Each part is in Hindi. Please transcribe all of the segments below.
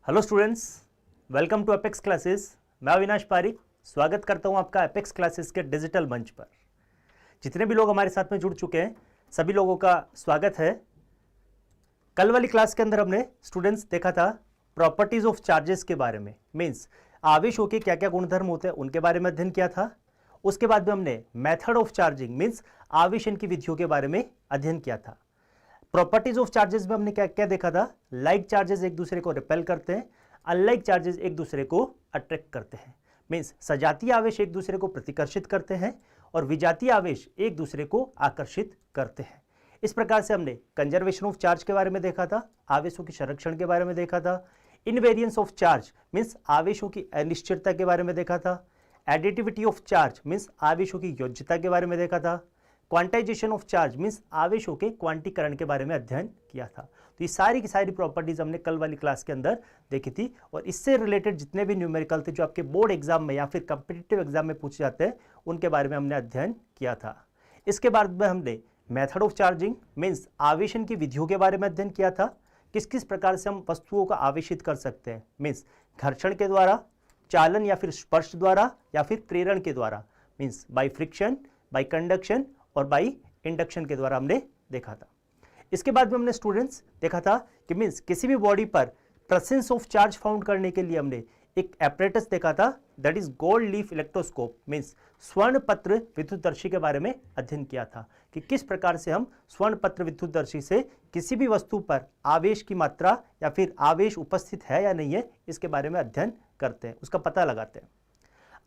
Hello students, welcome to Apex classes. मैं अविनाश पारिक स्वागत करता हूं आपका एपेक्स क्लासेस के डिजिटल मंच पर। जितने भी लोग हमारे साथ में जुड़ चुके हैं सभी लोगों का स्वागत है। कल वाली क्लास के अंदर हमने स्टूडेंट्स देखा था प्रॉपर्टीज ऑफ चार्जेस के बारे में, मीन्स आवेशों के क्या क्या गुणधर्म होते हैं उनके बारे में अध्ययन किया था। उसके बाद में हमने मेथड ऑफ चार्जिंग मीन्स आवेशन की विधियों के बारे में अध्ययन किया था। प्रॉपर्टीज ऑफ चार्जेस में हमने क्या क्या देखा था, लाइक चार्जेस एक दूसरे को रिपेल करते हैं, अनलाइक चार्जेस एक दूसरे को अट्रैक्ट करते हैं। मीन्स सजातीय आवेश एक दूसरे को प्रतिकर्षित करते हैं और विजातीय आवेश एक दूसरे को आकर्षित करते हैं। इस प्रकार से हमने कंजर्वेशन ऑफ चार्ज के बारे में देखा था, आवेशों के संरक्षण के बारे में देखा था, इनवेरियंस ऑफ चार्ज मीन्स आवेशों की अनिश्चितता के बारे में देखा था, एडिटिविटी ऑफ चार्ज मीन्स आवेशों की योज्यता के बारे में देखा था, क्वांटाइजेशन ऑफ चार्ज मीन्स आवेशों के क्वांटीकरण के बारे में अध्ययन किया था। तो ये सारी की सारी प्रॉपर्टीज हमने कल वाली क्लास के अंदर देखी थी और इससे रिलेटेड जितने भी न्यूमेरिकल थे जो आपके बोर्ड एग्जाम में या फिर कॉम्पिटिटिव एग्जाम में पूछे जाते हैं उनके बारे में हमने अध्ययन किया था। इसके बाद में हमने मेथड ऑफ चार्जिंग मीन्स आवेशन की विधियों के बारे में अध्ययन किया था। किस किस प्रकार से हम वस्तुओं को आवेशित कर सकते हैं, मीन्स घर्षण के द्वारा, चालन या फिर स्पर्श द्वारा या फिर प्रेरण के द्वारा, means by friction, bye conduction और बाई इंडक्शन के द्वारा हमने देखा था। इसके बाद में हमने स्टूडेंट्स देखा था कि मीन्स किसी भी बॉडी पर प्रेजेंस ऑफ चार्ज फाउंड करने के लिए हमने एक एपरेटस देखा था, that is gold leaf electroscope means स्वर्ण पत्र विद्युतदर्शी के बारे में अध्ययन किया था कि किस प्रकार से हम स्वर्ण पत्र विद्युतदर्शी से किसी भी वस्तु पर आवेश की मात्रा या फिर आवेश उपस्थित है या नहीं है इसके बारे में अध्ययन करते हैं, उसका पता लगाते हैं।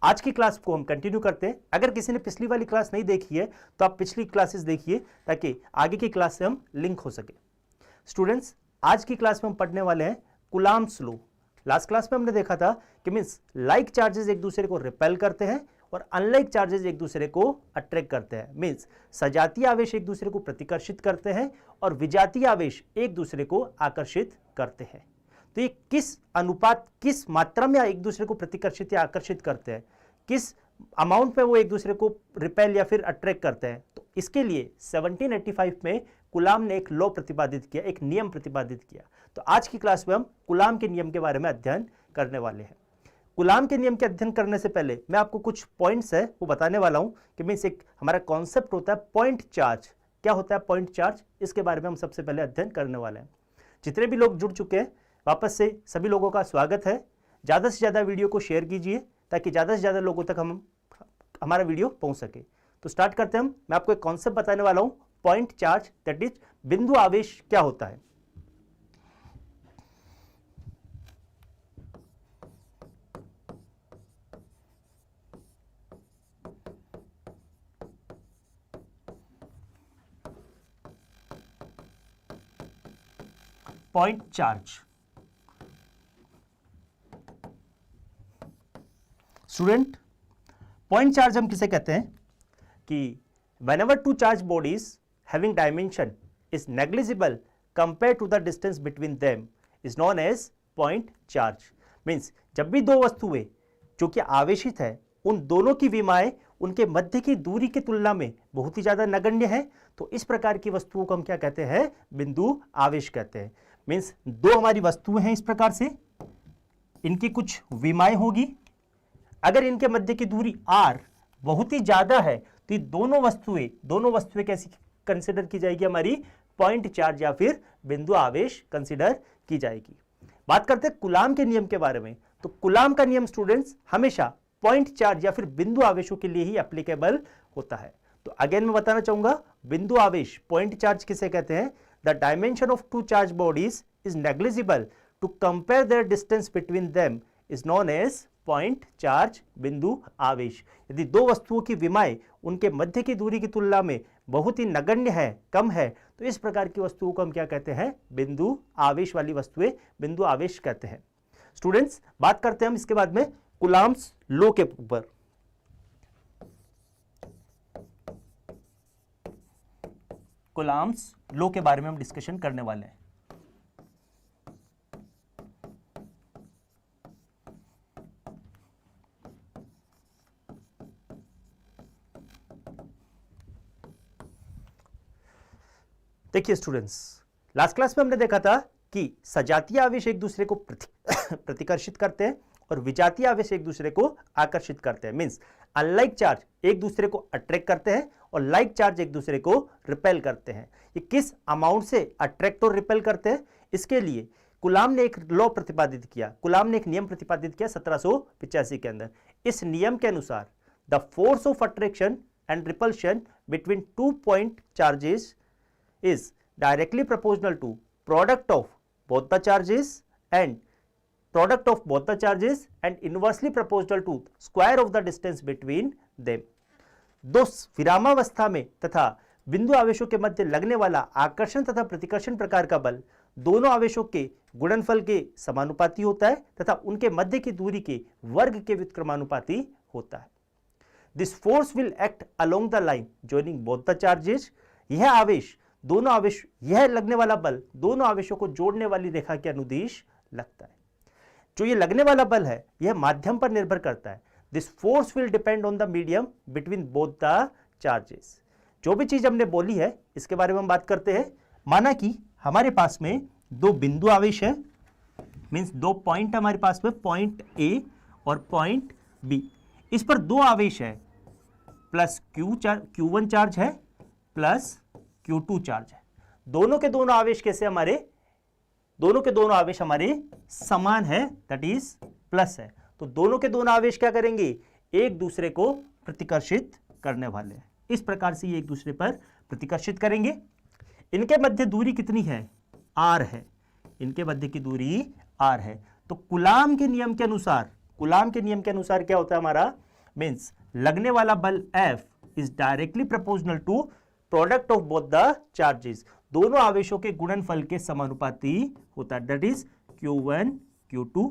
आज की क्लास को हम कंटिन्यू करते हैं। अगर किसी ने पिछली वाली क्लास नहीं देखी है तो आप पिछली क्लासेस देखिए ताकि आगे की क्लास से हम लिंक हो सके। स्टूडेंट्स, आज की क्लास में हम पढ़ने वाले हैं कूलॉम्स लॉ। लास्ट क्लास में हमने देखा था कि मीन्स लाइक चार्जेस एक दूसरे को रिपेल करते हैं और अनलाइक चार्जेस एक दूसरे को अट्रैक्ट करते हैं। मीन्स सजातीय आवेश एक दूसरे को प्रतिकर्षित करते हैं और विजातीय आवेश एक दूसरे को आकर्षित करते हैं। तो ये किस अनुपात, किस मात्रा में एक दूसरे को प्रतिकर्षित या आकर्षित करते हैं, किस अमाउंट में वो एक दूसरे को रिपेल या फिर अट्रैक्ट करते हैं, तो इसके लिए 1785 में कूलॉम ने एक लॉ प्रतिपादित किया, एक नियम प्रतिपादित किया। तो आज की क्लास में हम कूलॉम के नियम के बारे में अध्ययन करने वाले हैं। कूलॉम के नियम के अध्ययन करने से पहले मैं आपको कुछ पॉइंट्स है वो बताने वाला हूं कि मीन्स एक हमारा कॉन्सेप्ट होता है पॉइंट चार्ज। क्या होता है पॉइंट चार्ज, इसके बारे में हम सबसे पहले अध्ययन करने वाले हैं। जितने भी लोग जुड़ चुके हैं वापस से सभी लोगों का स्वागत है। ज़्यादा से ज़्यादा वीडियो को शेयर कीजिए ताकि ज़्यादा से ज़्यादा लोगों तक हमारा वीडियो पहुंच सके। तो स्टार्ट करते हैं हम। मैं आपको एक कॉन्सेप्ट बताने वाला हूं पॉइंट चार्ज, दैट इज बिंदु आवेश क्या होता है। Point charge student, point charge हम किसे कहते हैं कि whenever two charged bodies having dimension is negligible compared to the distance between them is known as point charge। Means जब भी दो वस्तुएं जो कि आवेशित है उन दोनों की विमाएं उनके मध्य की दूरी की तुलना में बहुत ही ज्यादा नगण्य है, तो इस प्रकार की वस्तुओं को हम क्या कहते हैं, बिंदु आवेश कहते हैं। मीन्स दो हमारी वस्तुएं हैं, इस प्रकार से इनकी कुछ विमाएं होगी। अगर इनके मध्य की दूरी r बहुत ही ज्यादा है तो ये दोनों वस्तुएं कैसी कंसिडर की जाएगी, हमारी पॉइंट चार्ज या फिर बिंदु आवेश कंसिडर की जाएगी। बात करते हैं कूलॉम के नियम के बारे में। तो कूलॉम का नियम स्टूडेंट्स हमेशा पॉइंट चार्ज या फिर बिंदु आवेशों के लिए ही एप्लीकेबल होता है। तो अगेन मैं बताना चाहूंगा, बिंदु आवेश पॉइंट चार्ज किसे कहते हैं, the dimension of two charge bodies is negligible to compare their distance between them is known as point charge, बिंदु आवेश। यदि दो वस्तुओं की विमाएं उनके मध्य की दूरी की तुलना में बहुत ही नगण्य है, कम है, तो इस प्रकार की वस्तुओं को हम क्या कहते हैं, बिंदु आवेश वाली वस्तुएं बिंदु आवेश कहते हैं। स्टूडेंट्स, बात करते हैं हम इसके बाद में कूलॉम्स लॉ के ऊपर। कूलॉम्स लॉ के बारे में हम डिस्कशन करने वाले हैं। देखिए स्टूडेंट्स, लास्ट क्लास में हमने देखा था कि सजातीय आवेश एक दूसरे को प्रतिकर्षित करते हैं और विजातीय आवेश एक दूसरे को आकर्षित करते हैं। मींस अनलाइक चार्ज एक दूसरे को अट्रैक्ट करते हैं और लाइक चार्ज एक दूसरे को रिपेल करते हैं। ये किस अमाउंट से अट्रैक्ट और रिपेल करते हैं, इसके लिए कुलाम ने एक लॉ प्रतिपादित किया, कुलाम ने एक नियम प्रतिपादित किया 1785 के अंदर। इस नियम के अनुसार the force of attraction and repulsion between 2 point charges is directly proportional to product of both the charges and product of both the charges and inversely proportional to square of the distance between them। दो विरामावस्था में तथा बिंदु आवेशों के मध्य लगने वाला आकर्षण तथा प्रतिकर्षण प्रकार का बल दोनों आवेशों के गुणनफल के समानुपाती होता है तथा उनके मध्य की दूरी के वर्ग के व्युत्क्रमानुपाती होता है। This force will act along the line joining both the charges. यह लगने वाला बल दोनों आवेशों को जोड़ने वाली रेखा के अनुदिश लगता है। जो ये लगने वाला बल है यह माध्यम पर निर्भर करता है। This force will depend on the medium between both the charges. जो भी चीज हमने बोली है इसके बारे में हम बात करते हैं। माना कि हमारे पास में दो बिंदु आवेश है, मींस दो पॉइंट हमारे पास में, पॉइंट ए और पॉइंट बी। इस पर दो आवेश है, प्लस Q1 चार्ज है प्लस Q2 चार्ज है। दोनों के दोनों आवेश कैसे हमारे समान है, दैट इज प्लस है। तो दोनों के दोनों आवेश क्या करेंगे, एक दूसरे को प्रतिकर्षित करने वाले हैं। इस प्रकार से ये एक दूसरे पर प्रतिकर्षित करेंगे। इनके मध्य दूरी कितनी है, r है। इनके मध्य की दूरी r है। तो कूलाम के नियम के अनुसार क्या होता है हमारा, मींस लगने वाला बल F is directly proportional to product of both the charges. दोनों आवेशों के गुणनफल के समानुपाती होता है, that is Q1 Q2।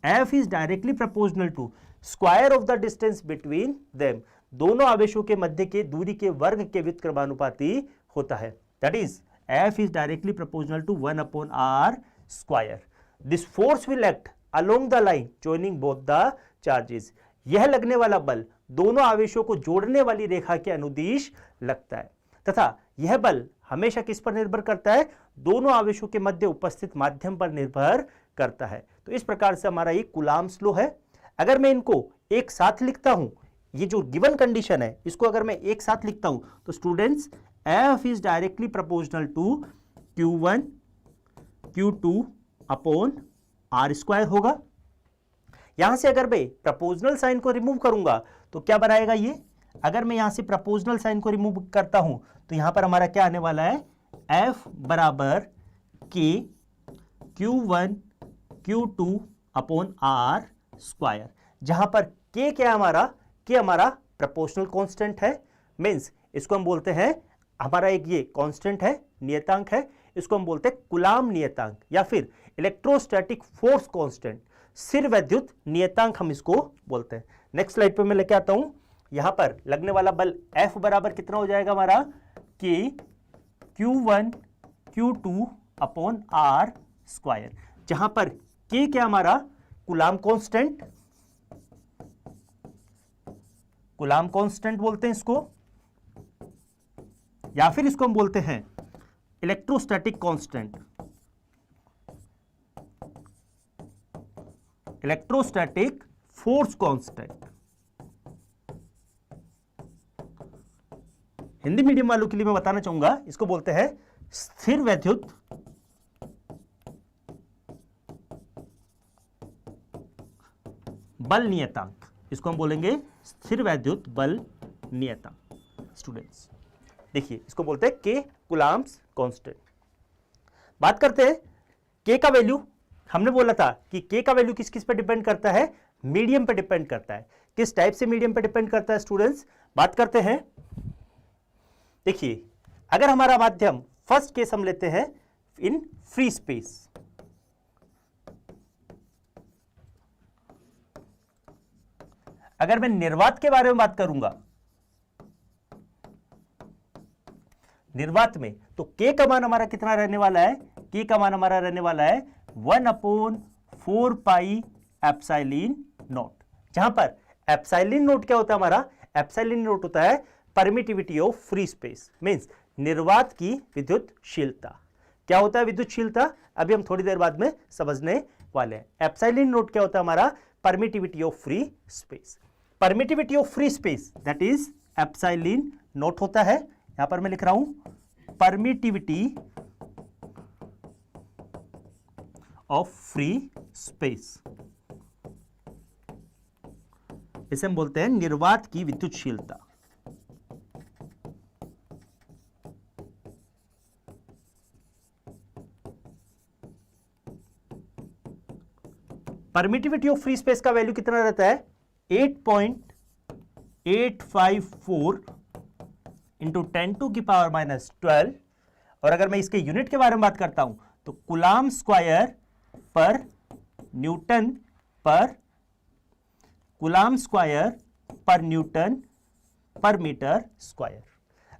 F is directly proportional to square of the distance between them. दोनों आवेशों के मध्य के दूरी के वर्ग के व्युत्क्रमानुपाती होता है, that is F is directly proportional to 1/r square. This force will act along the line joining both the charges. यह लगने वाला बल दोनों आवेशों को जोड़ने वाली रेखा के अनुदिश लगता है तथा यह बल हमेशा किस पर निर्भर करता है, दोनों आवेशों के मध्य उपस्थित माध्यम पर निर्भर करता है। तो इस प्रकार से हमारा ये कूलाम्स लॉ है। अगर मैं इनको एक साथ लिखता हूं, ये जो गिवन कंडीशन है इसको अगर मैं एक साथ लिखता हूं तो students F is directly proportional to Q1 Q2 upon r square होगा। यहां से अगर मैं प्रपोजनल साइन को रिमूव करूंगा तो क्या बनाएगा ये, अगर मैं यहां से प्रपोजनल साइन को रिमूव करता हूं तो यहां पर हमारा क्या आने वाला है, F बराबर K Q1 Q2 upon r square. जहां पर K क्या हमारा, K हमारा प्रोपोर्शनल कांस्टेंट है। मींस इसको हम बोलते हैं, हमारा एक ये कांस्टेंट है, नियतांक है, इसको हम बोलते हैं कूलाम नियतांक या फिर इलेक्ट्रोस्टैटिक फोर्स कांस्टेंट, स्थिर वैद्युत नियतांक हम इसको बोलते हैं। नेक्स्ट स्लाइड पे मैं लेके आता हूं। यहां पर लगने वाला बल F बराबर कितना हो जाएगा हमारा, K Q1 Q2 upon r square. जहां पर K क्या हमारा कूलाम कांस्टेंट बोलते हैं इसको, या फिर इसको हम बोलते हैं electrostatic constant, electrostatic force constant. Hindi medium वालों के लिए मैं बताना चाहूंगा, इसको बोलते हैं स्थिर वैद्युत बल नियतांक। इसको हम बोलेंगे स्थिर वैद्युत बल नियतांक। स्टूडेंट्स देखिए, इसको बोलते हैं के कूलाम्स कांस्टेंट। बात करते हैं के का वैल्यू। हमने बोला था कि के का वैल्यू किस किस पे डिपेंड करता है, मीडियम पे डिपेंड करता है। किस टाइप से मीडियम पे डिपेंड करता है स्टूडेंट्स, बात करते हैं। देखिए, अगर हमारा माध्यम, फर्स्ट केस हम लेते हैं इन फ्री स्पेस। अगर मैं निर्वात के बारे में बात करूंगा, निर्वात में, तो के का मान हमारा कितना रहने वाला है, के का मान हमारा रहने वाला है 1/4 पाई एप्सिलॉन नॉट। जहां पर एप्सिलॉन नॉट क्या होता है हमारा, एप्सिलॉन नॉट होता है permittivity of free space, means निर्वात की विद्युतशीलता। क्या होता है विद्युतशीलता, अभी हम थोड़ी देर बाद में समझने वाले हैं। एप्सिलॉन नोट क्या होता है हमारा? Permittivity of free space. Permittivity of free space that is epsilon note होता है। यहां पर मैं लिख रहा हूं परमिटिविटी ऑफ फ्री स्पेस, इसे हम बोलते हैं निर्वात की विद्युतशीलता। परमिटिविटी ऑफ फ्री स्पेस का वैल्यू कितना रहता है? 8.854 इंटू 10⁻⁻12। और अगर मैं इसके यूनिट के बारे में बात करता हूं तो कूलाम स्क्वायर पर न्यूटन पर कूलाम स्क्वायर पर न्यूटन पर मीटर स्क्वायर।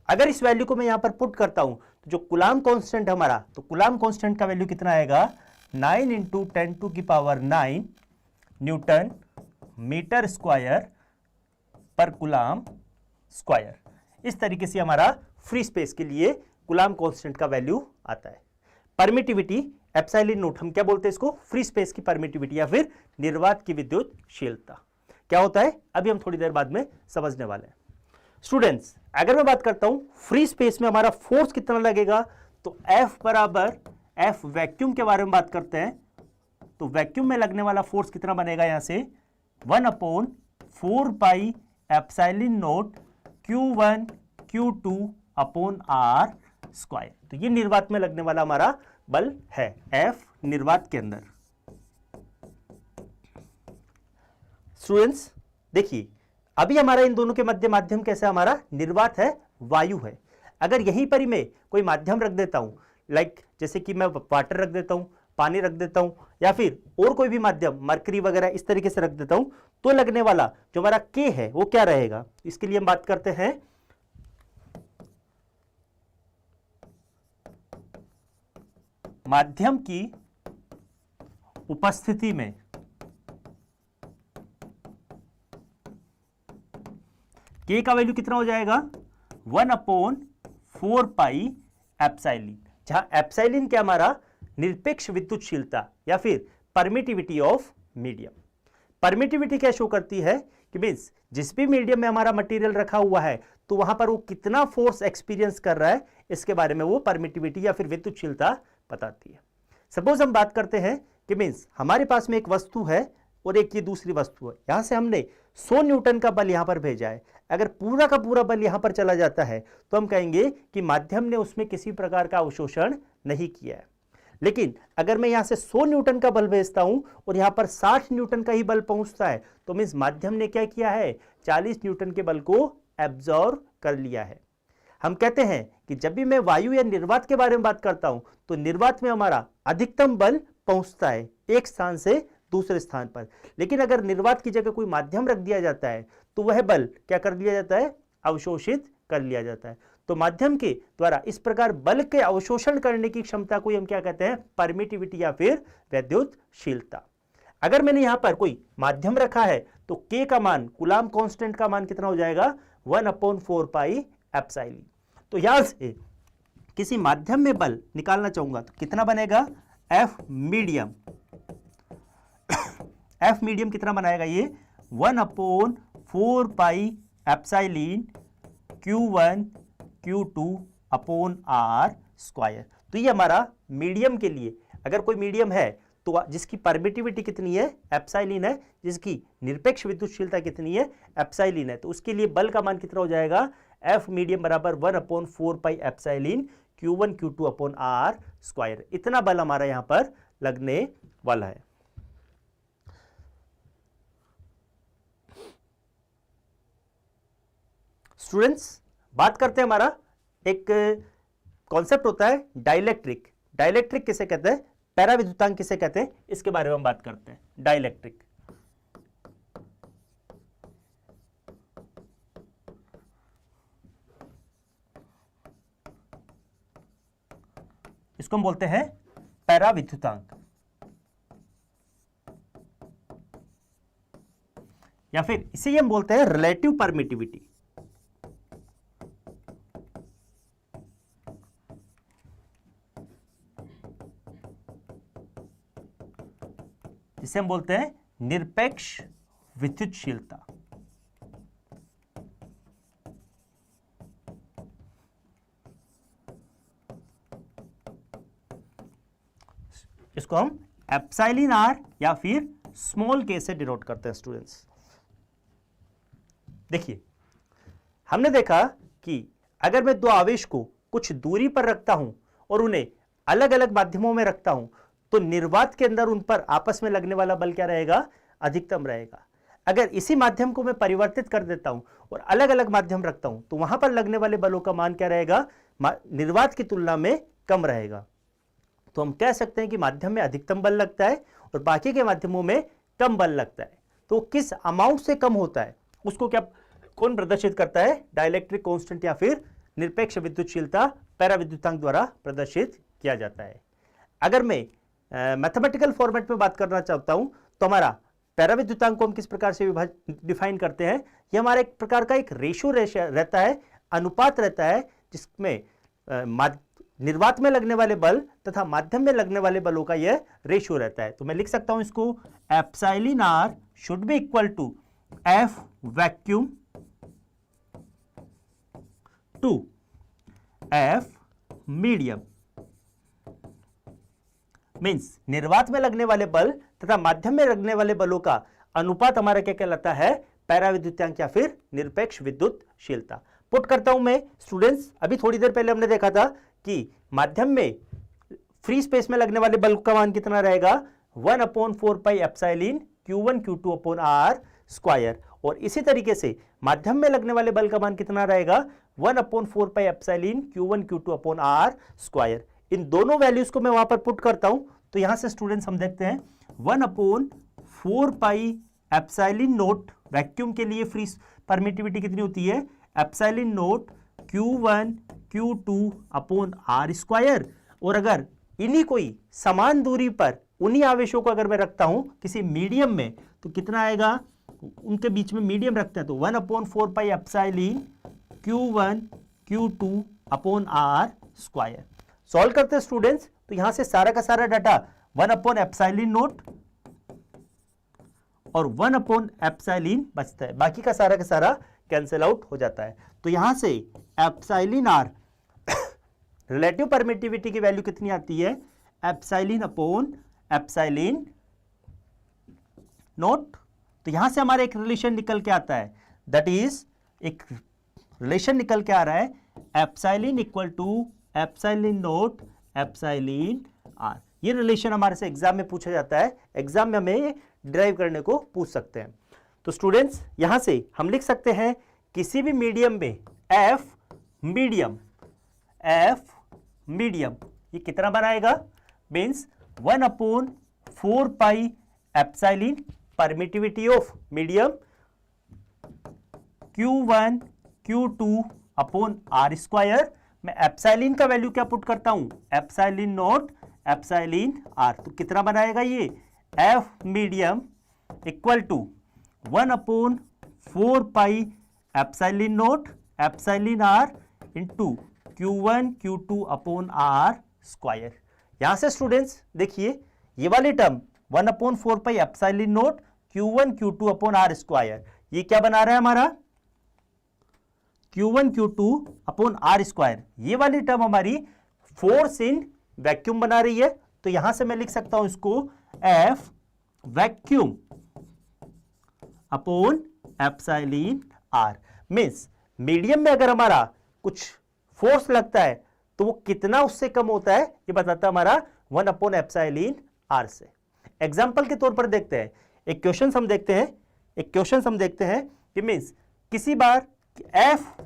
अगर इस वैल्यू को मैं यहां पर पुट करता हूं तो जो कूलाम कांस्टेंट हमारा, तो कूलाम कांस्टेंट का वैल्यू कितना आएगा? 9 इंटू 10⁹ न्यूटन मीटर स्क्वायर पर कूलाम स्क्वायर। इस तरीके से हमारा फ्री स्पेस के लिए कूलाम कांस्टेंट का वैल्यू आता है। परमिटिविटी एप्सिलॉन नोट, हम क्या बोलते हैं इसको? फ्री स्पेस की परमिटिविटी या फिर निर्वात की विद्युतशीलता क्या होता है, अभी हम थोड़ी देर बाद में समझने वाले हैं। स्टूडेंट्स, अगर मैं बात करता हूं फ्री स्पेस में हमारा फोर्स कितना लगेगा, तो F बराबर F वैक्यूम के बारे में बात करते हैं, तो वैक्यूम में लगने वाला फोर्स कितना बनेगा? यहां से 1/4 pi epsilon naught Q1 Q2 upon R square. तो ये निर्वात में लगने वाला हमारा बल है, F निर्वात के अंदर। स्टूडेंट्स देखिए, अभी हमारा इन दोनों के मध्य माध्यम कैसा हमारा निर्वात है? वायु है। अगर यहीं पर ही मैं कोई माध्यम रख देता हूं, लाइक जैसे कि मैं वाटर रख देता हूं, पानी रख देता हूं, या फिर और कोई भी माध्यम मरकरी वगैरह इस तरीके से रख देता हूं, तो लगने वाला जो हमारा K है वो क्या रहेगा? इसके लिए हम बात करते हैं माध्यम की उपस्थिति में K का वैल्यू कितना हो जाएगा? 1/4 पाई एप्सिलॉन, जहां एप्सिलॉन क्या हमारा निरपेक्ष विद्युतशीलता या फिर परमिटिविटी ऑफ मीडियम। परमिटिविटी क्या शो करती है कि मींस जिस भी मीडियम में हमारा मटेरियल रखा हुआ है तो वहां पर वो कितना फोर्स एक्सपीरियंस कर रहा है, इसके बारे में वो परमिटिविटी या फिर विद्युतशीलता बताती है। सपोज हम बात करते हैं कि मींस हमारे पास में एक वस्तु है और एक ये दूसरी वस्तु है, यहां से हमने 100 न्यूटन का बल यहां पर भेजा है। अगर पूरा का पूरा बल यहां पर चला जाता है तो हम कहेंगे कि माध्यम ने उसमें किसी प्रकार का अवशोषण नहीं किया है। लेकिन अगर मैं यहां से 100 न्यूटन का बल भेजता हूं और यहां पर 60 न्यूटन का ही बल पहुंचता है, तो मींस माध्यम ने क्या किया है? 40 न्यूटन के बल को एब्जॉर्ब कर लिया है। हम कहते हैं कि जब भी मैं वायु या निर्वात के बारे में बात करता हूं तो निर्वात में हमारा अधिकतम बल पहुंचता है एक स्थान से दूसरे स्थान पर, लेकिन अगर निर्वात की जगह कोई माध्यम रख दिया जाता है तो वह बल क्या कर दिया जाता है? अवशोषित कर लिया जाता है। तो माध्यम के द्वारा इस प्रकार बल के अवशोषण करने की क्षमता को हम क्या कहते हैं? परमिटिविटी या फिर विद्युतशीलता। अगर मैंने यहां पर कोई माध्यम रखा है तो K का मान, कूलाम कांस्टेंट का मान कितना हो जाएगा? 1/4 पाई एप्सिलॉन। तो यहां से किसी माध्यम में बल निकालना चाहूंगा तो कितना बनेगा? F medium. F मीडियम कितना बनाएगा ये? 1/4 pi epsilon Q1 Q2 upon R square. तो ये हमारा मीडियम के लिए, अगर कोई मीडियम है तो जिसकी परमिटिविटी कितनी है? एप्सिलॉन है, जिसकी निरपेक्ष विद्युतशीलता कितनी है? एप्सिलॉन है, तो उसके लिए बल का मान कितना हो जाएगा? F मीडियम बराबर 1/4 pi epsilon Q1 Q2 upon R square. इतना बल हमारा यहां पर लगने वाला है। स्टूडेंट्स, बात करते हैं, हमारा एक कॉन्सेप्ट होता है डाइलेक्ट्रिक। डाइलेक्ट्रिक किसे कहते हैं? पैराविद्युतांक किसे कहते हैं? इसके बारे में हम बात करते हैं। डाइलेक्ट्रिक इसको हम बोलते हैं पैराविद्युतांक, या फिर इसे हम बोलते हैं रिलेटिव परमिटिविटी। इसे हम बोलते हैं निरपेक्ष विद्युतशीलता। इसको हम एप्सिलॉन आर या फिर स्मॉल के से डिनोट करते हैं स्टूडेंट्स। देखिए, हमने देखा कि अगर मैं दो आवेश को कुछ दूरी पर रखता हूं और उन्हें अलग अलग माध्यमों में रखता हूं तो निर्वात के अंदर उन पर आपस में लगने वाला बल क्या रहेगा? अधिकतम रहेगा। अगर इसी माध्यम को मैं परिवर्तित कर देता हूं और अलग अलग माध्यम रखता हूं तो वहां पर लगने वाले बलों का मान क्या रहेगा? निर्वात की तुलना में कम रहेगा। तो हम कह सकते हैं कि माध्यम में अधिकतम बल लगता है और बाकी के माध्यमों में कम बल लगता है। तो किस अमाउंट से कम होता है उसको क्या कौन प्रदर्शित करता है? डाइलेक्ट्रिक कांस्टेंट या फिर निरपेक्ष विद्युतशीलता पराविद्युतांक द्वारा प्रदर्शित किया जाता है। अगर मैं मैथमेटिकल फॉर्मेट में बात करना चाहता हूं तो हमारा पराविद्युतांक को हम किस प्रकार से डिफाइन करते हैं? यह हमारा एक प्रकार का एक रेशियो रहता है, अनुपात रहता है, जिसमें निर्वात में लगने वाले बल तथा माध्यम में लगने वाले बलों का यह रेशियो रहता है। तो मैं लिख सकता हूं इसको epsilon R should be equal to F vacuum to F medium. Means निर्वात में लगने वाले बल तथा माध्यम में लगने वाले बलों का अनुपात हमारा क्या कहलाता है? पराविद्युतांक या फिर निरपेक्ष विद्युतशीलता। पुट करता हूं मैं स्टूडेंट्स। अभी थोड़ी देर पहले हमने देखा था कि माध्यम में फ्री स्पेस में लगने वाले बल का मान कितना रहेगा? 1/4 pi epsilon Q1 Q2 upon R square. और इसी तरीके से माध्यम में लगने वाले बल का मान कितना रहेगा? 1/4 pi epsilon Q1 Q2 upon R square. इन दोनों वैल्यूज को मैं वहां पर पुट करता हूं तो यहां से स्टूडेंट्स हम देखते हैं 1/4 पाई एप्सिलॉन नोट, वैक्यूम के लिए फ्री परमिटिविटी कितनी होती है? Epsilon naught Q1 Q2 upon R square. और अगर इन्हीं कोई समान दूरी पर उन्हीं आवेशों को अगर मैं रखता हूं किसी मीडियम में तो कितना आएगा? उनके बीच में मीडियम रखते हैं तो 1/4 pi epsilon Q1 Q2 upon R square. Solve करते हैं स्टूडेंट्स। तो यहां से सारा का सारा डाटा 1/एप्सिलॉन नोट और 1/एप्सिलॉन बचता है, बाकी का सारा कैंसिल आउट हो जाता है। तो यहां से एप्सिलॉन आर रिलेटिव परमिटिविटी की वैल्यू कितनी आती है? Epsilon upon epsilon note. तो यहां से हमारा एक रिलेशन निकल के आता है, दैट इज एक रिलेशन निकल के आ रहा है epsilon equal to epsilon naught epsilon R. ये रिलेशन हमारे से एग्जाम में पूछा जाता है, एग्जाम में हमें डिराइव करने को पूछ सकते हैं। तो स्टूडेंट्स यहां से हम लिख सकते हैं किसी भी मीडियम में एफ मीडियम ये कितना बनाएगा? Means 1/4 pi epsilon permittivity of medium Q1 Q2 upon R square. मैं एप्सिलॉन का वैल्यू क्या पुट करता हूं? Epsilon naught epsilon R। तो कितना बनाएगा ये? F medium equal to 1/4 pi epsilon naught epsilon R into Q1 Q2 upon R square. यहां से स्टूडेंट्स देखिए ये वाली term 1/4 pi epsilon naught Q1 Q2 upon R square, ये क्या बना रहा है हमारा? Q1 Q2 upon R square. ये वाली टर्म हमारी फोर्स इन वैक्यूम बना रही है। तो यहां से मैं लिख सकता हूं इसको F vacuum upon epsilon R। Means medium में अगर हमारा कुछ फोर्स लगता है तो वो कितना उससे कम होता है ये बताता है हमारा 1/एप्सिलॉन R से। एग्जाम्पल के तौर पर देखते हैं, एक क्वेश्चन हम देखते हैं कि मींस किसी बार एफ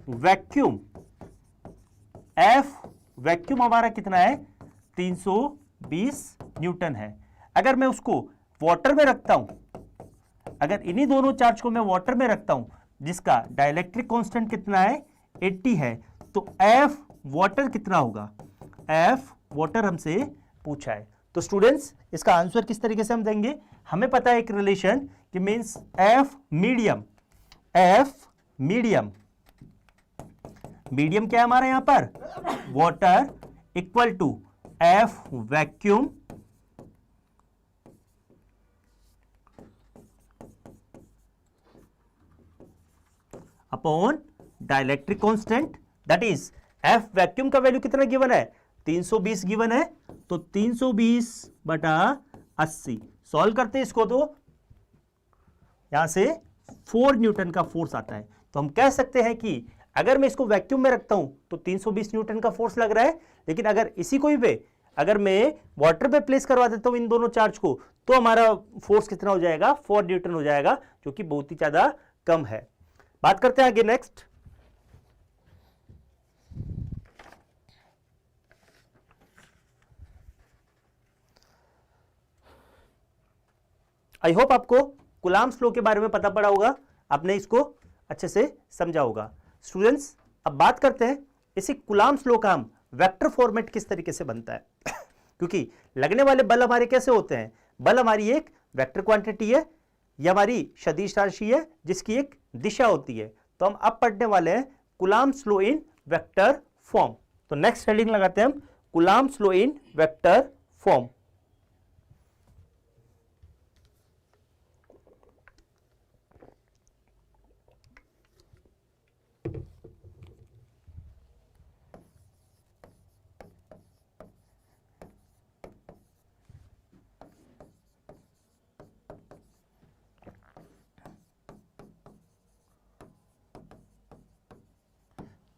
वैक्यूम हमारा कितना है? 320 न्यूटन है। अगर मैं उसको वाटर में रखता हूं, अगर इन्हीं दोनों चार्ज को मैं वाटर में रखता हूं जिसका डाइलेक्ट्रिक कांस्टेंट कितना है? 80 है, तो एफ वाटर कितना होगा? एफ वाटर हमसे पूछा है। तो स्टूडेंट्स इसका आंसर किस तरीके से हम देंगे? हमें पता है एक रिलेशन कि मींस एफ मीडियम क्या है हमारा यहां पर? Water equal to F vacuum upon dielectric constant, that is F vacuum का वैल्यू कितना गिवन है, 320 गिवन है, तो 320 बटा 80 सॉल्व करते हैं इसको, तो यहां से 4 न्यूटन का फोर्स आता है। तो हम कह सकते हैं कि अगर मैं इसको वैक्यूम में रखता हूं तो 320 न्यूटन का फोर्स लग रहा है, लेकिन अगर इसी को भी अगर मैं वाटर पे प्लेस करवा देता हूं इन दोनों चार्ज को, तो हमारा फोर्स कितना हो जाएगा, 4 न्यूटन हो जाएगा, जो कि बहुत ही ज्यादा कम है। बात करते हैं आगे नेक्स्ट। आई होप आपको कूलाम्स लॉ के बारे में पता पड़ा होगा, आपने इसको अच्छे से समझा होगा। स्टूडेंट्स अब बात करते हैं इसी कूलाम्स लॉ का हम वेक्टर फॉर्मेट किस तरीके से बनता है क्योंकि लगने वाले बल हमारे कैसे होते हैं, बल हमारी एक वेक्टर क्वांटिटी है, यह हमारी सदिश राशि है जिसकी एक दिशा होती है। तो हम अब पढ़ने वाले हैं coulombs law in vector form. तो नेक्स्ट हेडिंग लगाते हैं हम coulombs law in vector form.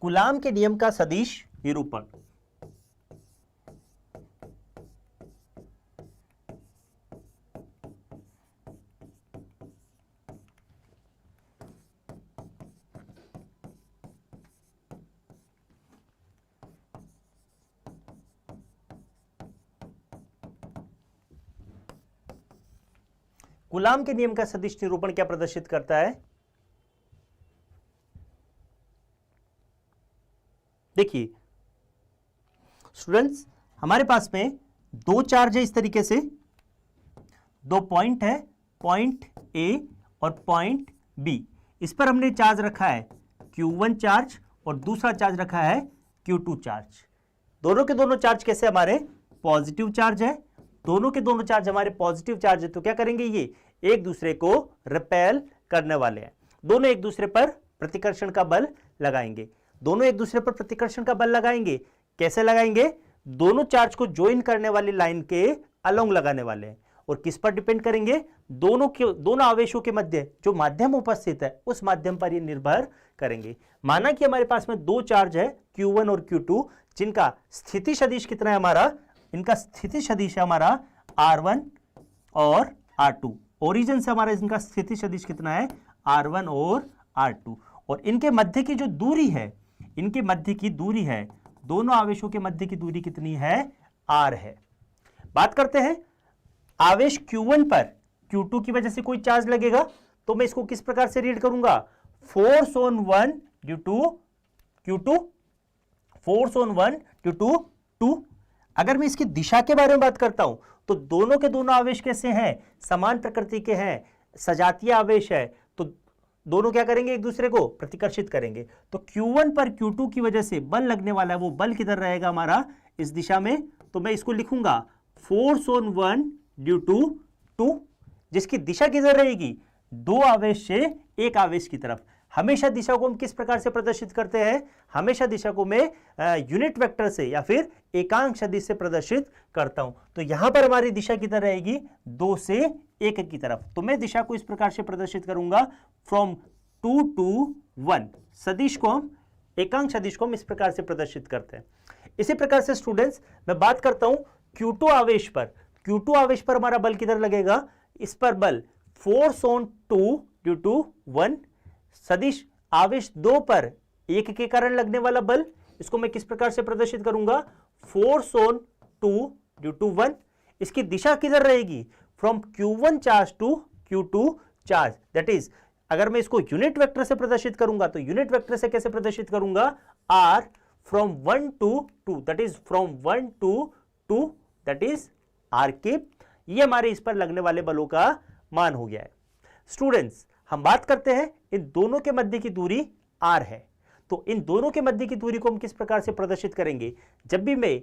Coulomb के नियम का सदिश निरूपण। कूलाम के नियम का सदिश निरूपण क्या प्रदर्शित करता है, देखिए स्टूडेंट्स हमारे पास में दो चार्ज है इस तरीके से, दो पॉइंट है, पॉइंट ए और पॉइंट बी। इस पर हमने चार्ज रखा है Q1 चार्ज और दूसरा चार्ज रखा है Q2 चार्ज। दोनों के दोनों चार्ज कैसे हमारे पॉजिटिव चार्ज है, दोनों के दोनों चार्ज हमारे पॉजिटिव चार्ज है। तो क्या करेंगे, ये एक दूसरे को रिपेल करने वाले हैं, दोनों एक दूसरे पर प्रतिकर्षण का बल लगाएंगे। दोनों एक दूसरे पर प्रतिकर्षण का बल लगाएंगे, कैसे लगाएंगे, दोनों चार्ज को ज्वाइन करने वाली लाइन के अलोंग लगाने वाले हैं। और किस पर डिपेंड करेंगे, दोनों आवेशों के मध्य जो माध्यम उपस्थित है उस माध्यम पर ये निर्भर करेंगे। माना कि हमारे पास में दो चार्ज है Q1 और Q2 जिनका स्थिति सदिश कितना है हमारा, इनका स्थिति सदिश है हमारा R1 और R2। ओरिजिन से हमारा इनका स्थिति सदिश कितना है R1 और R2। और इनके मध्य की जो दूरी है, इनके मध्य की दूरी है, दोनों आवेशों के मध्य की दूरी कितनी है, R है। बात करते हैं आवेश Q1 पर Q2 की वजह से कोई चार्ज लगेगा, तो मैं इसको किस प्रकार से रीड करूंगा, force on 1 due to Q2, force on 1 due to 2। अगर मैं इसकी दिशा के बारे में बात करता हूं तो दोनों के दोनों आवेश कैसे हैं, समान प्रकृति के हैं, सजातीय आवेश है, तो दोनों क्या करेंगे, एक दूसरे को प्रतिकर्षित करेंगे। तो Q1 पर Q2 की वजह से बल लगने वाला है, वो बल किधर रहेगा हमारा, इस दिशा में। तो मैं इसको लिखूंगा फोर्स ऑन 1 ड्यू टू 2, जिसकी दिशा किधर रहेगी, दो आवेश से एक आवेश की तरफ। हमेशा दिशा को हम किस प्रकार से प्रदर्शित करते हैं, हमेशा दिशा को मैं यूनिट वेक्टर से या फिर एकांक सदिश से प्रदर्शित करता हूं। तो यहां पर हमारी दिशा किधर रहेगी, 2 से 1 की तरफ। तो मैं दिशा को इस प्रकार से प्रदर्शित करूंगा फ्रॉम 2 to 1। सदिश को हम, एकांक सदिश को हम इस प्रकार से प्रदर्शित करते हैं। इसी प्रकार से स्टूडेंट्स मैं बात करता हूं Q2 आवेश पर। Q2 आवेश पर हमारा बल किधर लगेगा, इस पर बल फोर्स ऑन 2 ड्यू टू 1। सदिश आवेश 2 पर 1 के कारण लगने वाला बल, इसको मैं किस प्रकार से प्रदर्शित करूंगा, फोर्स ऑन 2 ड्यू टू 1। इसकी दिशा किधर रहेगी, from Q1 charge to Q2 charge. That is अगर मैं इसको यूनिट वेक्टर से प्रदर्शित करूंगा तो यूनिट वेक्टर से कैसे प्रदर्शित करूंगा, R from 1 to 2, that is from 1 to 2, that is R cube. ये हमारे इस पर लगने वाले बलों का मान हो गया है। स्टूडेंट्स हम बात करते हैं इन दोनों के मध्य की दूरी R है। तो इन दोनों के मध्य की दूरी को हम किस प्रकार से प्रदर्शित करेंगे, जब भी मैं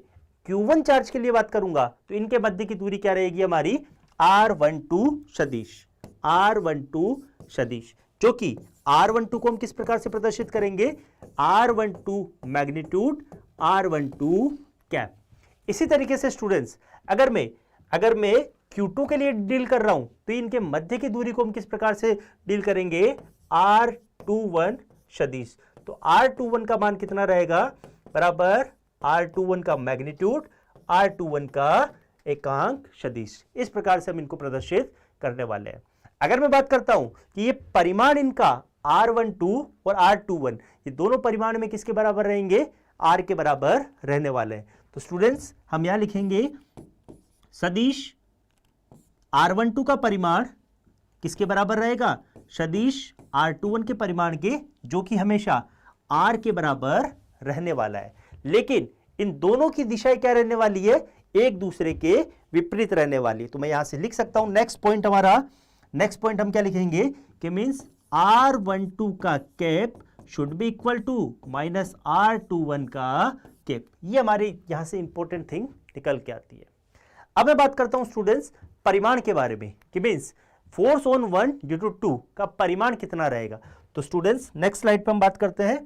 Q1 चार्ज के लिए बात करूंगा तो इनके मध्य की दूरी क्या रहेगी हमारी, R12 सदिश, R12 सदिश। जो कि R12 को हम किस प्रकार से प्रदर्शित करेंगे, R12 मैग्नीट्यूड R12 कैप। इसी तरीके से स्टूडेंट्स अगर मैं Q2 के लिए डील कर रहा हूं तो इनके मध्य की दूरी को हम किस प्रकार से डील करेंगे, R21 सदिश। तो R21 का मान कितना रहेगा, बराबर R21 का मैग्नीट्यूड R21 का एकांक सदिश। इस प्रकार से हम इनको प्रदर्शित करने वाले हैं। अगर मैं बात करता हूं कि ये परिमाण इनका R12 और R21 ये दोनों परिमाण में किसके बराबर रहेंगे, R के बराबर रहने वाले हैं। तो स्टूडेंट्स हम यहां लिखेंगे सदिश R12 का परिमाण किसके बराबर रहेगा, सदिश R21 के परिमाण के, जो कि हमेशा R के बराबर रहने वाला है। लेकिन इन दोनों की दिशाएं क्या रहने वाली है, एक दूसरे के विपरीत रहने वाली है। तो मैं यहां से लिख सकता हूं नेक्स्ट पॉइंट हम क्या लिखेंगे कि मींस R12 का cap should be equal to minus R21 का कैप। ये हमारे यहां से इंपॉर्टेंट थिंग निकल के आती है। अब मैं बात करता हूं स्टूडेंट्स परिमाण के बारे में कि means force on 1 due to 2 का परिमाण कितना रहेगा। तो स्टूडेंट्स नेक्स्ट स्लाइड पे हम बात करते हैं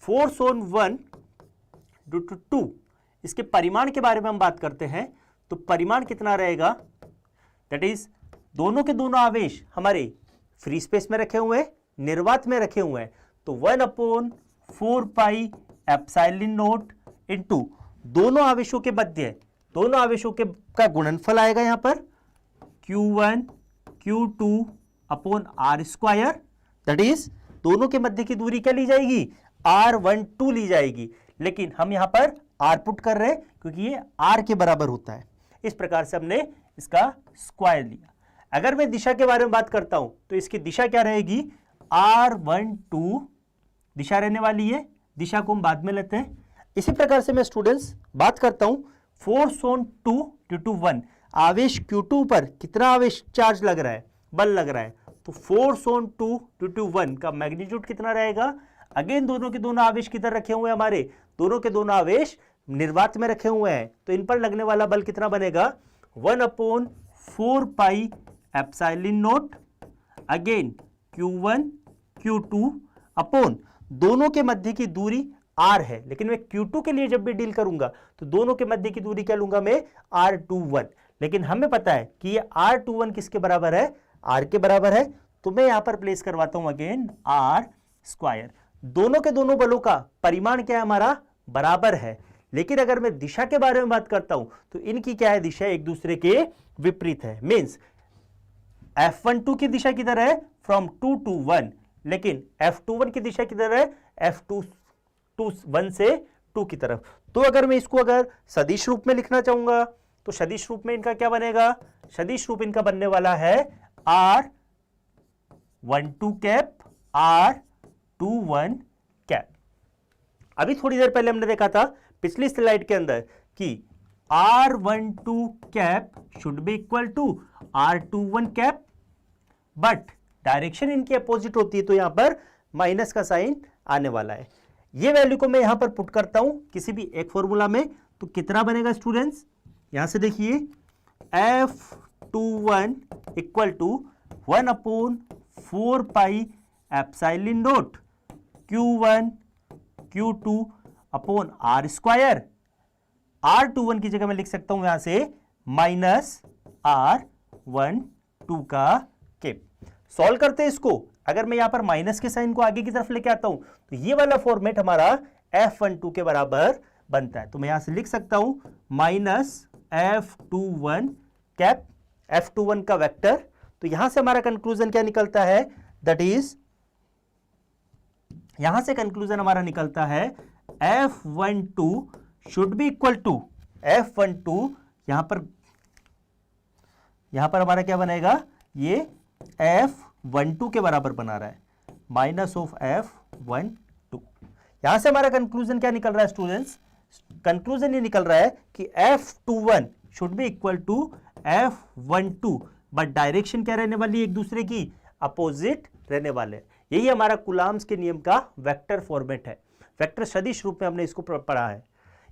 फोर्स ऑन 1 ड्यू टू 2, इसके परिमाण के बारे में हम बात करते हैं। तो परिमाण कितना रहेगा, दैट इज दोनों के दोनों आवेश हमारे फ्री स्पेस में रखे हुए हैं, निर्वात में रखे हुए हैं। तो 1/4 पाई एप्सिलॉन नॉट इनटू दोनों आवेशों के मध्य, दोनों आवेशों के का गुणनफल आएगा यहां पर Q1 Q2 upon R square, that is दोनों के मध्य की दूरी क्या ली जाएगी, R12 ली जाएगी। लेकिन हम यहां पर R पुट कर रहे हैं क्योंकि ये R के बराबर होता है। इस प्रकार से हमने इसका स्क्वायर लिया। अगर मैं दिशा के बारे में बात करता हूं तो इसकी दिशा क्या रहेगी, R12 दिशा रहने वाली है, दिशा को हम बाद में लेते हैं। इसी प्रकार से मैं स्टूडेंट्स बात करता हूं फोर्स ऑन 2 ड्यू टू 1, आवेश Q2 पर कितना आवेश चार्ज लग रहा है, बल लग रहा है। तो फोर्स ऑन 2 ड्यू टू 1 का मैग्नीट्यूड कितना रहेगा, अगेन दोनों के दोनों आवेश किधर रखे हुए हैं, हमारे दोनों के दोनों आवेश निर्वात में रखे हुए हैं। तो इन पर लगने वाला बल कितना बनेगा, 1/4 pi epsilon not again Q1 Q2 upon दोनों के मध्य की दूरी R है। लेकिन मैं Q2 के लिए जब भी डील करूंगा तो दोनों के मध्य की दूरी क्या लूंगा मैं, R21। लेकिन हमें पता है कि ये R21 किसके बराबर है, R के बराबर है। तो मैं यहां पर प्लेस करवाता हूं अगेन R स्क्वायर। दोनों के दोनों बलों का परिमाण क्या है, हमारा बराबर है। लेकिन अगर मैं दिशा के बारे में बात करता हूं तो इनकी क्या है, दिशा एक दूसरे के विपरीत है। मींस F12 की दिशा किधर है, फ्रॉम 2 to 1, लेकिन F21 की दिशा किधर है, F21 से 2 की तरफ। तो अगर मैं इसको अगर सदिश रूप में लिखना चाहूंगा तो सदिश रूप में इनका क्या बनेगा, सदिश रूप इनका बनने वाला है R12 कैप R21 कैप। अभी थोड़ी देर पहले हमने देखा था पिछली स्लाइड के अंदर कि R12 cap should be equal to R21 cap, but direction इनकी अपोजिट होती है तो यहां पर माइनस का साइन आने वाला है। ये वैल्यू को मैं यहां पर पुट करता हूं किसी भी एक फॉर्मूला में, तो कितना बनेगा स्टूडेंट्स, यहां से देखिए F21 equal to 1/4 pi epsilon naught Q1 Q2 upon R square. R21 की जगह मैं लिख सकता हूं यहां से माइनस R12 का कैप। सॉल्व करते हैं इसको। अगर मैं यहां पर माइनस के साइन को आगे की तरफ लेके आता हूं तो ये वाला फॉर्मेट हमारा F12 के बराबर बनता है। तो मैं यहां से लिख सकता हूं माइनस F21 कैप, F21 का वेक्टर। तो यहां से हमारा कंक्लूजन क्या निकलता है, दैट इज यहां से कंक्लूजन हमारा निकलता है F12 should be equal to F12, यहां पर हमारा क्या बनेगा, ये F12 के बराबर बना रहा है, माइनस ऑफ F12। यहां से हमारा कंक्लूजन क्या निकल रहा है स्टूडेंट्स, कंक्लूजन ये निकल रहा है कि F21 should be equal to F12, but direction क्या रहने वाली है, एक दूसरे की अपोजिट रहने वाले। यही हमारा कुलाम्स के नियम का वेक्टर फॉर्मेट है, वेक्टर सदिश रूप में हमने इसको पढ़ा है।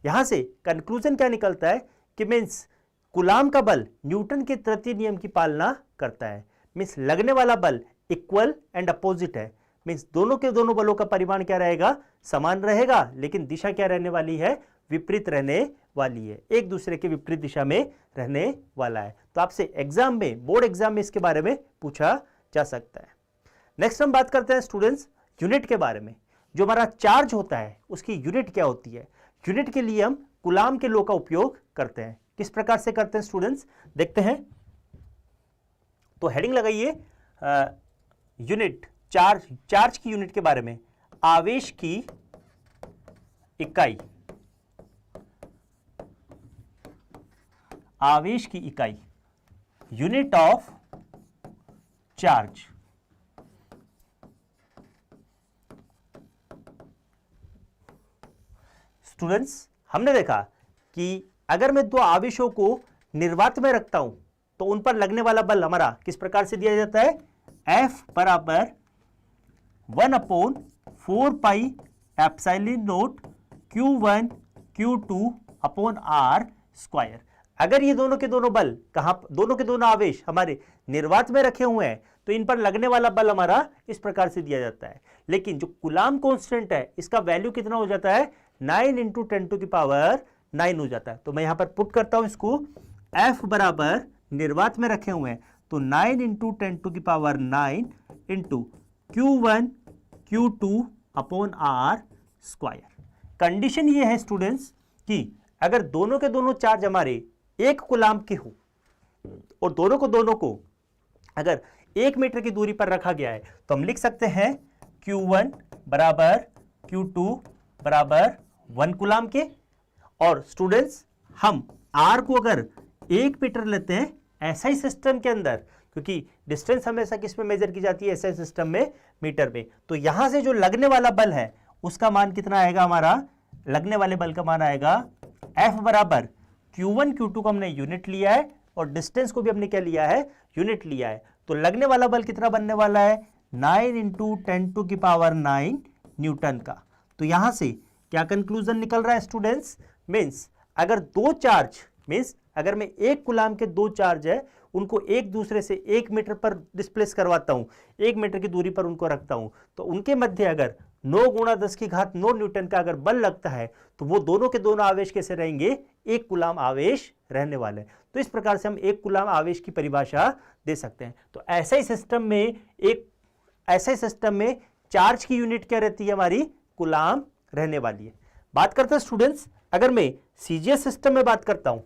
यहां से कंक्लूजन क्या निकलता है कि मीन्स कुलाम का बल न्यूटन के तृतीय नियम की पालना करता है। मीन्स लगने वाला बल इक्वल एंड अपोजिट है, मीन्स दोनों के दोनों बलों का परिमाण क्या रहेगा, समान रहेगा, लेकिन दिशा क्या रहने वाली है, विपरीत रहने वाली है, एक दूसरे के विपरीत दिशा में रहने वाला है। तो आपसे एग्जाम में, बोर्ड एग्जाम में इसके बारे में पूछा जा सकता है। नेक्स्ट हम बात करते हैं स्टूडेंट्स यूनिट के बारे में। जो हमारा चार्ज होता है उसकी यूनिट क्या होती है। यूनिट के लिए हम कूलाम के लॉ का उपयोग करते हैं। किस प्रकार से करते हैं स्टूडेंट्स, देखते हैं। तो हेडिंग लगाइए यूनिट, चार्ज की यूनिट के बारे में। आवेश की इकाई, आवेश की इकाई, यूनिट ऑफ चार्ज। स्टूडेंट्स हमने देखा कि अगर मैं दो आवेशों को निर्वात में रखता हूं तो उन पर लगने वाला बल हमारा किस प्रकार से दिया जाता है, F बराबर 1/4 pi epsilon naught Q1 Q2 upon R square. अगर ये दोनों के दोनों बल कहां, दोनों के दोनों आवेश हमारे निर्वात में रखे हुए हैं तो इन पर लगने वाला बल हमारा इस प्रकार से दिया जाता है। लेकिन जो कूलाम कांस्टेंट है इसका वैल्यू कितना हो जाता है, 9 × 10⁹ हो जाता है। तो मैं यहां पर पुट करता हूं इसको, F बराबर निर्वात में रखे हुए हैं तो 9 × 10⁹ into Q1 Q2 upon R square. Condition ये है स्टूडेंट्स कि अगर दोनों के दोनों चार्ज हमारे एक कूलाम के हो और दोनों को अगर 1 मीटर की दूरी पर रखा गया है तो हम लिख सकते हैं Q1 बराबर Q2 बराबर 1 कूलाम के। और स्टूडेंट्स हम R को अगर 1 मीटर लेते हैं ऐसा ही सिस्टम के अंदर, क्योंकि डिस्टेंस हमेशा किस में मेजर की जाती है, ऐसा सिस्टम में मीटर में, तो यहां से जो लगने वाला बल है उसका मान कितना आएगा, हमारा लगने वाले बल का मान आएगा F बराबर Q1 Q2 को हमने यूनिट लिया है और डिस्टेंस को भी हमने क्या लिया है, यूनिट लिया है। तो लगने वाला बल कितना बनने वाला है, 9 × 10⁹ न्यूटन का। तो यहां से क्या कंक्लूजन निकल रहा है स्टूडेंट्स, मीन्स अगर दो चार्ज, मीन्स अगर मैं एक कूलाम के दो चार्ज है उनको एक दूसरे से 1 मीटर पर डिस्प्लेस करवाता हूं, 1 मीटर की दूरी पर उनको रखता हूं, तो उनके मध्य अगर 9 × 10⁹ न्यूटन का अगर बल लगता है तो वो दोनों के दोनों आवेश कैसे रहेंगे, एक कूलाम आवेश रहने वाले। तो इस प्रकार से हम एक कूलाम आवेश की परिभाषा दे सकते हैं। तो ऐसा ही सिस्टम में चार्ज की यूनिट क्या रहती है, हमारी कूलाम रहने वाली है। बात करते हैं स्टूडेंट्स, अगर मैं सीजीएस सिस्टम में बात करता हूं,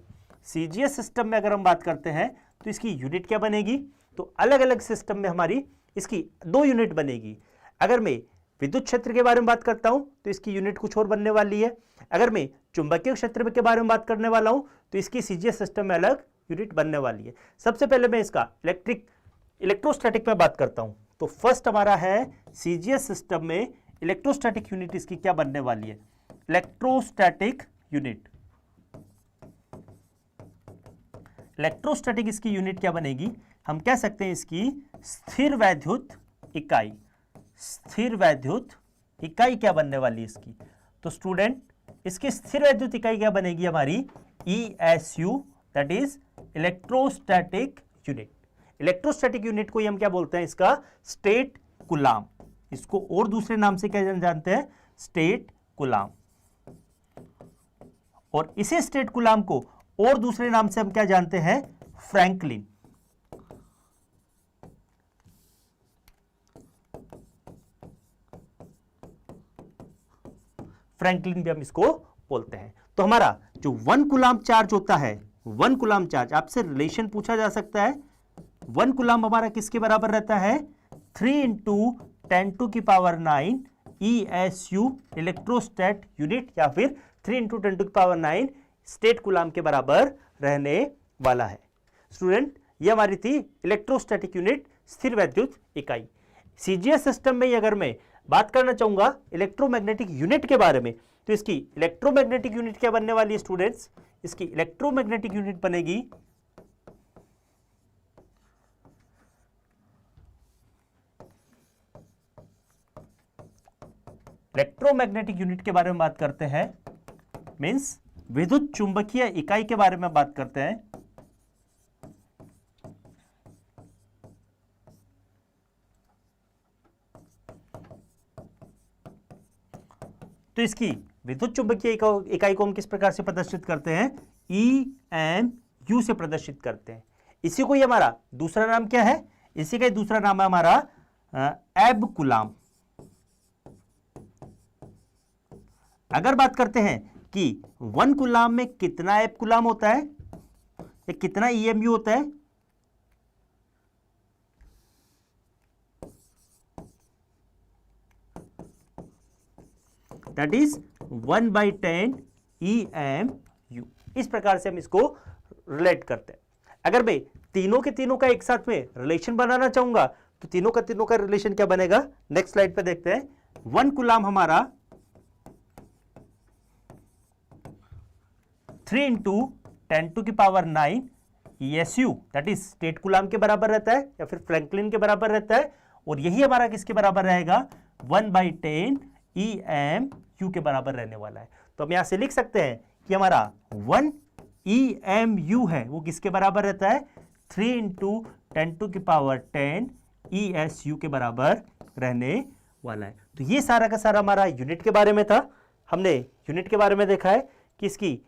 सीजीएस सिस्टम में अगर हम बात करते हैं तो इसकी यूनिट क्या बनेगी, तो अलग अलग सिस्टम में हमारी इसकी 2 यूनिट बनेगी। अगर मैं विद्युत क्षेत्र के बारे में बात करता हूं तो इसकी यूनिट कुछ और बनने वाली है। अगर मैं चुंबकीय क्षेत्र के बारे में बात करने वाला हूं तो इसकी सीजीएस सिस्टम में अलग यूनिट बनने वाली है। सबसे पहले मैं इसका इलेक्ट्रोस्टैटिक में बात करता हूं। तो फर्स्ट हमारा है सीजीएस सिस्टम में इलेक्ट्रोस्टैटिक यूनिट इसकी क्या बनने वाली है, इलेक्ट्रोस्टैटिक यूनिट। इलेक्ट्रोस्टैटिक इसकी यूनिट क्या बनेगी, हम कह सकते हैं इसकी स्थिर वैद्युत इकाई। स्थिर वैद्युत इकाई क्या बनने वाली है इसकी, तो स्टूडेंट इसकी स्थिर वैद्युत इकाई क्या बनेगी हमारी, ESU, that is electrostatic unit. Electrostatic unit को हम क्या बोलते हैं, इसका स्टेट कूलाम। इसको और दूसरे नाम से क्या जानते हैं, स्टेट कूलाम। और इसी स्टेट कूलाम को और दूसरे नाम से हम क्या जानते हैं, फ्रैंकलिन। फ्रैंकलिन भी हम इसको बोलते हैं। तो हमारा जो 1 कूलाम चार्ज होता है, 1 कूलाम चार्ज, आपसे रिलेशन पूछा जा सकता है, 1 कूलाम हमारा किसके बराबर रहता है, 3 × 10⁹ ESU इलेक्ट्रोस्टैट यूनिट, या फिर 3 × 10⁹ स्टेट कूलाम के बराबर रहने वाला है। स्टूडेंट ये हमारी थी इलेक्ट्रोस्टैटिक यूनिट, स्थिर वैद्युत इकाई। सीजीएस सिस्टम में अगर मैं बात करना चाहूंगा इलेक्ट्रोमैग्नेटिक यूनिट के बारे में, तो इसकी इलेक्ट्रोमैग्नेटिक यूनिट क्या बनने वाली है स्टूडेंट्स, इसकी इलेक्ट्रोमैग्नेटिक यूनिट बनेगी इलेक्ट्रोमैग्नेटिक यूनिट के बारे में बात करते हैं, मींस विद्युत चुंबकीय इकाई के बारे में बात करते हैं। तो इसकी विद्युत चुंबकीय इकाई को हम किस प्रकार से प्रदर्शित करते हैं, EMU से प्रदर्शित करते हैं। इसी को ही हमारा दूसरा नाम क्या है, इसी का दूसरा नाम है हमारा एब कूलाम। अगर बात करते हैं कि 1 कूलाम में कितना एब कूलाम होता है या कितना EMU होता है, दैट इज 1/10 EMU। इस प्रकार से हम इसको रिलेट करते हैं। अगर मैं तीनों के तीनों का एक साथ में रिलेशन बनाना चाहूंगा तो तीनों का रिलेशन क्या बनेगा, नेक्स्ट स्लाइड पे देखते हैं। 1 कूलाम हमारा 3 × 10⁹ ESU that is state coulomb के बराबर रहता है या फिर फ्रैंकलिन के बराबर रहता है, और यही हमारा किसके बराबर रहेगा, 1/10 EMU के बराबर रहने वाला है। तो हम यहां से लिख सकते हैं कि हमारा 1 EMU है वो किसके बराबर रहता है, 3 × 10⁻10 ESU के बराबर रहने वाला है। तो ये सारा का सारा हमारा यूनिट के बारे में था। हमने यूनिट के बारे में देखा है कि इसकी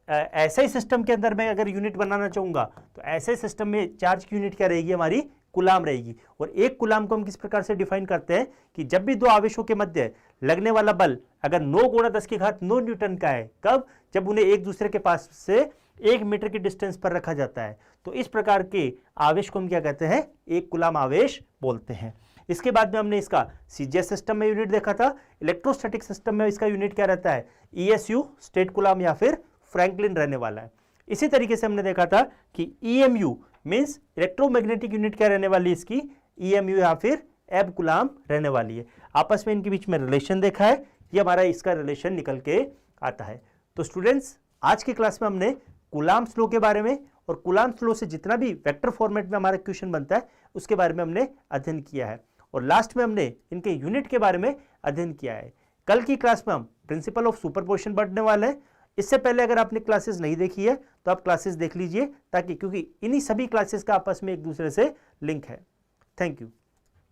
ऐसे ही सिस्टम के अंदर मैं अगर यूनिट बनाना चाहूंगा तो ऐसे सिस्टम में चार्ज की यूनिट क्या रहेगी, हमारी कूलाम रहेगी। और एक कूलाम को हम किस प्रकार से डिफाइन करते हैं कि जब भी दो आवेशों के मध्य लगने वाला बल अगर 9 × 10⁻9 न्यूटन का है, कब, जब उन्हें एक दूसरे के पास से 1 मीटर की डिस्टेंस पर रखा जाता है। तो इस प्रकार के आवेश को हम क्या कहते हैं, एक कूलाम आवेश बोलते हैं। इसके बाद में हमने इसका CGS सिस्टम में यूनिट देखा था। इलेक्ट्रोस्टैटिक सिस्टम में इसका यूनिट क्या रहता है, ESU स्टेट कूलाम या फिर फ्रैंकलिन रहने वाला है। इसी तरीके से हमने देखा था कि EMU मींस इलेक्ट्रोमैग्नेटिक यूनिट क्या रहने वाली है इसकी, EMU या फिर एब कूलाम रहने वाली है। आपस में इनके बीच में रिलेशन देखा है, ये हमारा इसका रिलेशन निकल के आता है। तो स्टूडेंट्स, आज की क्लास में हमने कूलाम्स लॉ के बारे में और कूलाम्स लॉ से जितना भी वेक्टर फॉर्मेट में हमारा क्वेश्चन बनता है उसके बारे में हमने अध्ययन किया है, और लास्ट में हमने इनके यूनिट के बारे में अध्ययन किया है। कल की क्लास में हम प्रिंसिपल ऑफ सुपरपोजिशन पढ़ने वाले हैं। इससे पहले अगर आपने क्लासेस नहीं देखी है तो आप क्लासेस देख लीजिए, ताकि क्योंकि इन्हीं सभी क्लासेस का आपस में एक दूसरे से लिंक है। Thank you.